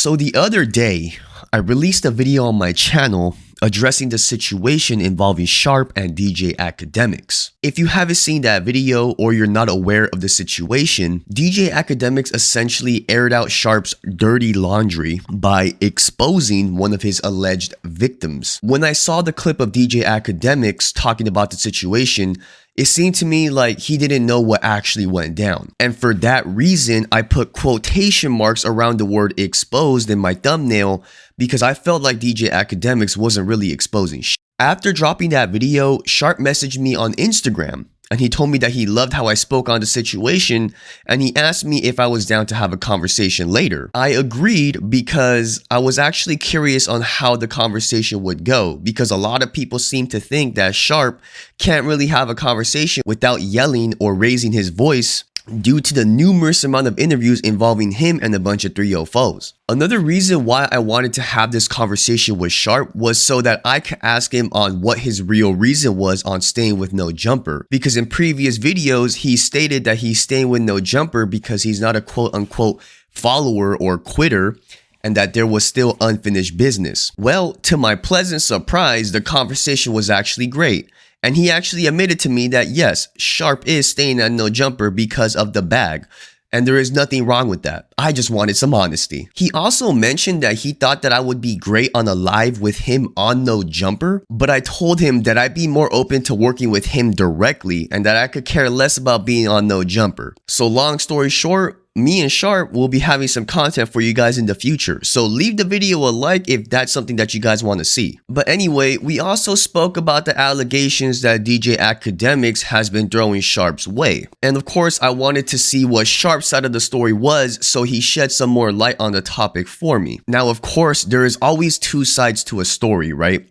So the other day, I released a video on my channel addressing the situation involving Sharp and DJ Akademiks. If you haven't seen that video or you're not aware of the situation, DJ Akademiks essentially aired out Sharp's dirty laundry by exposing one of his alleged victims. When I saw the clip of DJ Akademiks talking about the situation, it seemed to me like he didn't know what actually went down. And for that reason, I put quotation marks around the word exposed in my thumbnail because I felt like DJ Akademiks wasn't really exposing shit. After dropping that video, Sharp messaged me on Instagram and he told me that he loved how I spoke on the situation and he asked me if I was down to have a conversation later. I agreed because I was actually curious on how the conversation would go because a lot of people seem to think that Sharp can't really have a conversation without yelling or raising his voice due to the numerous amount of interviews involving him and a bunch of 304s. Another reason why I wanted to have this conversation with Sharp was so that I could ask him on what his real reason was on staying with no jumper. Because in previous videos, he stated that he's staying with no jumper because he's not a quote unquote follower or quitter, and that there was still unfinished business. Well, to my pleasant surprise, the conversation was actually great. And he actually admitted to me that yes, Sharp is staying at no jumper because of the bag. And there is nothing wrong with that. I just wanted some honesty. He also mentioned that he thought that I would be great on a live with him on no jumper, but I told him that I'd be more open to working with him directly and that I could care less about being on no jumper. So long story short, me and Sharp will be having some content for you guys in the future. So leave the video a like if that's something that you guys want to see. But anyway, we also spoke about the allegations that DJ Akademiks has been throwing Sharp's way. And of course, I wanted to see what Sharp's side of the story was, so he shed some more light on the topic for me. Now, of course, there is always two sides to a story, right?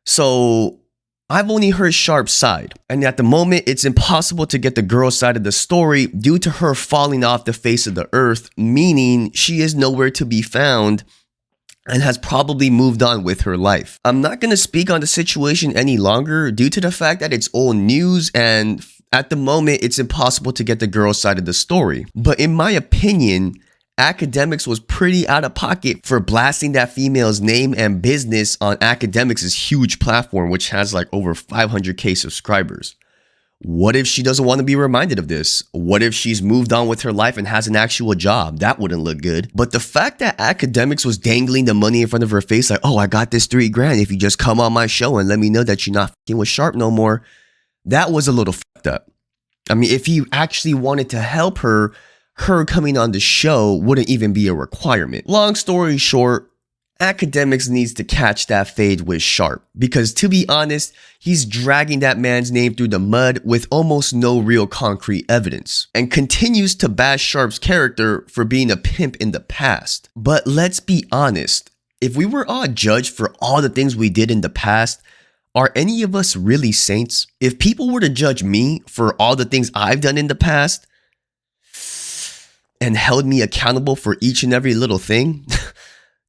So I've only heard Sharp's side, and at the moment, it's impossible to get the girl's side of the story due to her falling off the face of the earth, meaning she is nowhere to be found and has probably moved on with her life. I'm not going to speak on the situation any longer due to the fact that it's old news and at the moment, it's impossible to get the girl's side of the story. But in my opinion, Akademiks was pretty out of pocket for blasting that female's name and business on Akademiks' huge platform, which has like over 500k subscribers. What if she doesn't want to be reminded of this? What if she's moved on with her life and has an actual job? That wouldn't look good. But the fact that Akademiks was dangling the money in front of her face like, oh, I got this $3,000 if you just come on my show and let me know that you're not f***ing with Sharp no more, that was a little fucked up. I mean, if he actually wanted to help her coming on the show wouldn't even be a requirement. Long story short, Akademiks needs to catch that fade with Sharp because to be honest, he's dragging that man's name through the mud with almost no real concrete evidence and continues to bash Sharp's character for being a pimp in the past. But let's be honest, if we were all judged for all the things we did in the past, are any of us really saints? If people were to judge me for all the things I've done in the past, and held me accountable for each and every little thing,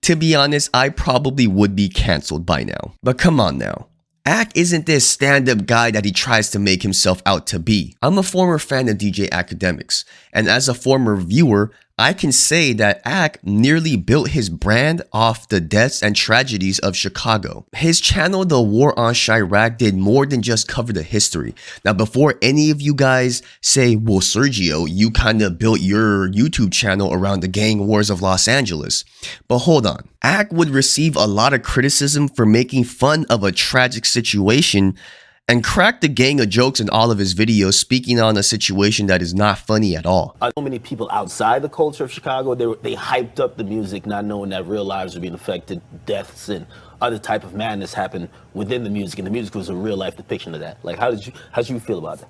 to be honest, I probably would be canceled by now. But come on now. Ak isn't this stand-up guy that he tries to make himself out to be. I'm a former fan of DJ Akademiks, and as a former viewer, I can say that Ak nearly built his brand off the deaths and tragedies of Chicago. His channel, The War on Chirac, did more than just cover the history. Now, before any of you guys say, well, Sergio, you kind of built your YouTube channel around the gang wars of Los Angeles. But hold on. Ak would receive a lot of criticism for making fun of a tragic situation and cracked a gang of jokes in all of his videos, speaking on a situation that is not funny at all. So many people outside the culture of Chicago, they hyped up the music, not knowing that real lives were being affected, deaths and other type of madness happened within the music, and the music was a real life depiction of that. Like, how did you feel about that?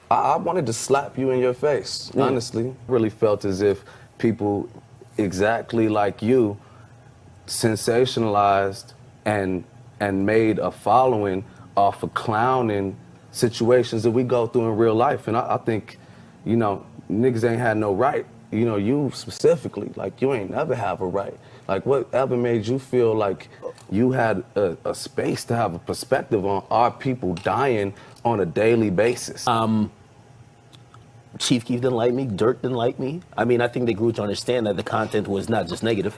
I wanted to slap you in your face, honestly. Really felt as if people exactly like you sensationalized and made a following off of clowning situations that we go through in real life. And I think, you know, niggas ain't had no right. You know, you specifically, like, you ain't never have a right. Like, whatever made you feel like you had a space to have a perspective on our people dying on a daily basis? Chief Keef didn't like me, Dirk didn't like me. I mean, I think they grew to understand that the content was not just negative.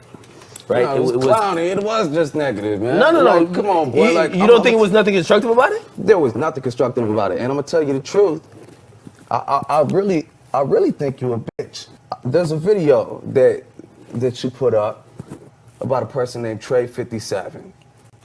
right? No, it was clowny. It was just negative, man. No. Like, come on, boy. You don't think it was nothing constructive about it? There was nothing constructive about it, and I'm gonna tell you the truth. I really think you a bitch. There's a video that you put up about a person named Trey 57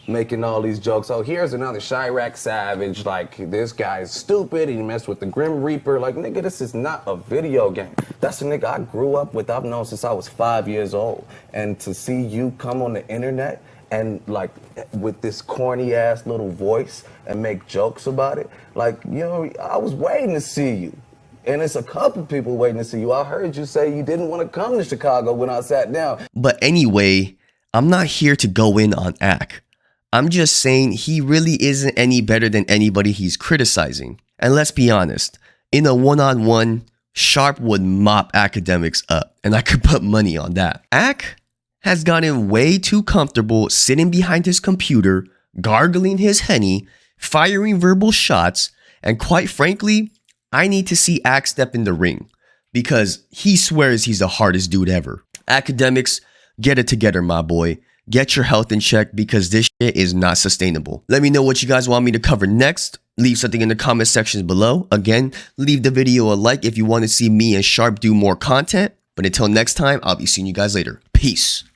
making all these jokes. Oh, here's another Chirac Savage. Like, this guy's stupid. He messed with the Grim Reaper. Like, nigga, this is not a video game. That's a nigga I grew up with. I've known since I was 5 years old. And to see you come on the internet and, like, with this corny ass little voice and make jokes about it, like, you know, I was waiting to see you. And it's a couple people waiting to see you. I heard you say you didn't want to come to Chicago when I sat down. But anyway, I'm not here to go in on Ak. I'm just saying he really isn't any better than anybody he's criticizing. And let's be honest, in a one-on-one, Sharp would mop Akademiks up, and I could put money on that. Ak has gotten way too comfortable sitting behind his computer, gargling his Henny, firing verbal shots, and quite frankly, I need to see Ak step in the ring because he swears he's the hardest dude ever. Akademiks, get it together, my boy. Get your health in check because this shit is not sustainable. Let me know what you guys want me to cover next. Leave something in the comment sections below. Again, leave the video a like if you want to see me and Sharp do more content. But until next time, I'll be seeing you guys later. Peace.